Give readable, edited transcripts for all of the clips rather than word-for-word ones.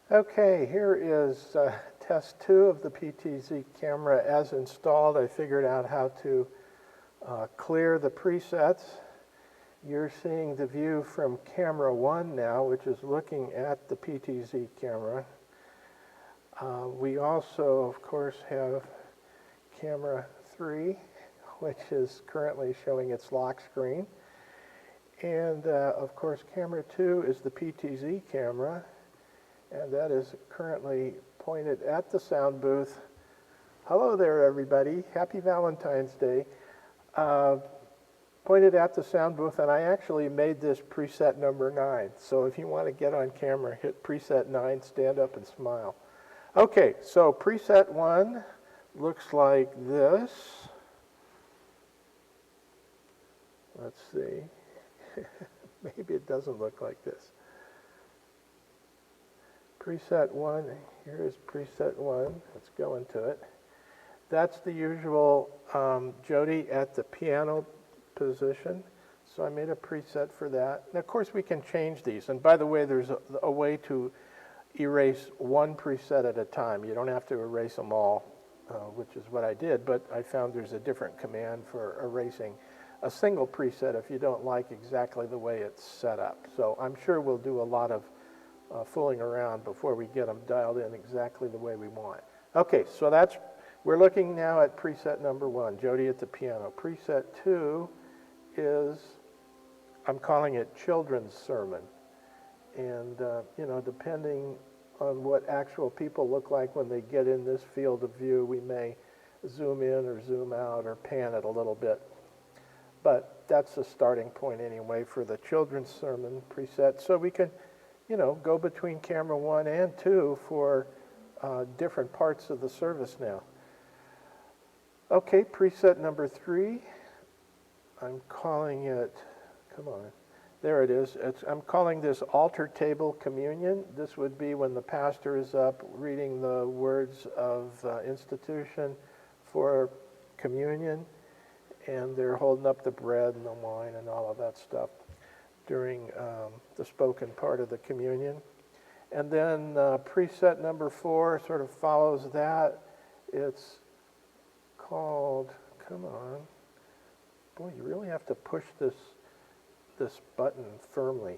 Okay, here is test 2 of the PTZ camera as installed. I figured out how to clear the presets. You're seeing the view from camera 1 now, which is looking at the PTZ camera. We also, of course, have camera 3, which is currently showing its lock screen. And, of course, camera 2 is the PTZ camera, and that is currently pointed at the sound booth. Hello there, everybody. Happy Valentine's Day. Pointed at the sound booth, and I actually made this preset number 9. So if you want to get on camera, hit preset 9, stand up and smile. Okay, so preset 1 looks like this. Let's see. Maybe it doesn't look like this. Preset 1, here's preset 1. Let's go into it. That's the usual Jody at the piano position. So I made a preset for that. And of course we can change these. And by the way, there's a way to erase one preset at a time. You don't have to erase them all, which is what I did, but I found there's a different command for erasing a single preset if you don't like exactly the way it's set up. So I'm sure we'll do a lot of fooling around before we get them dialed in exactly the way we want. Okay, so we're looking now at preset number 1, Jody at the piano. Preset 2 is, I'm calling it Children's Sermon. And, you know, depending on what actual people look like when they get in this field of view, we may zoom in or zoom out or pan it a little bit. But that's the starting point anyway for the Children's Sermon preset. So we can, you know, go between camera 1 and 2 for different parts of the service now. Okay, preset number 3, I'm calling it, come on, there it is. I'm calling this altar table communion. This would be when the pastor is up reading the words of institution for communion, and they're holding up the bread and the wine and all of that stuff during the spoken part of the communion. And then preset number 4 sort of follows that. It's called, come on, boy, you really have to push this button firmly.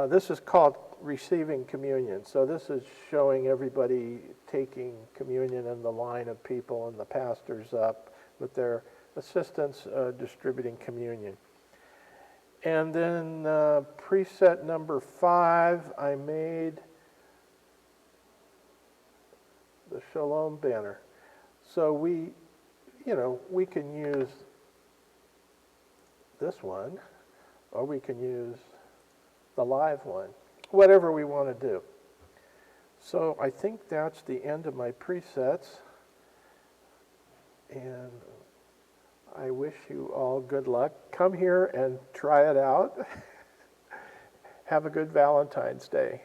This is called receiving communion. So this is showing everybody taking communion in the line of people, and the pastor's up with their assistants distributing communion. And then preset number 5, I made the Shalom banner. So we can use this one, or we can use the live one, whatever we want to do. So I think that's the end of my presets, and I wish you all good luck. Come here and try it out. Have a good Valentine's Day.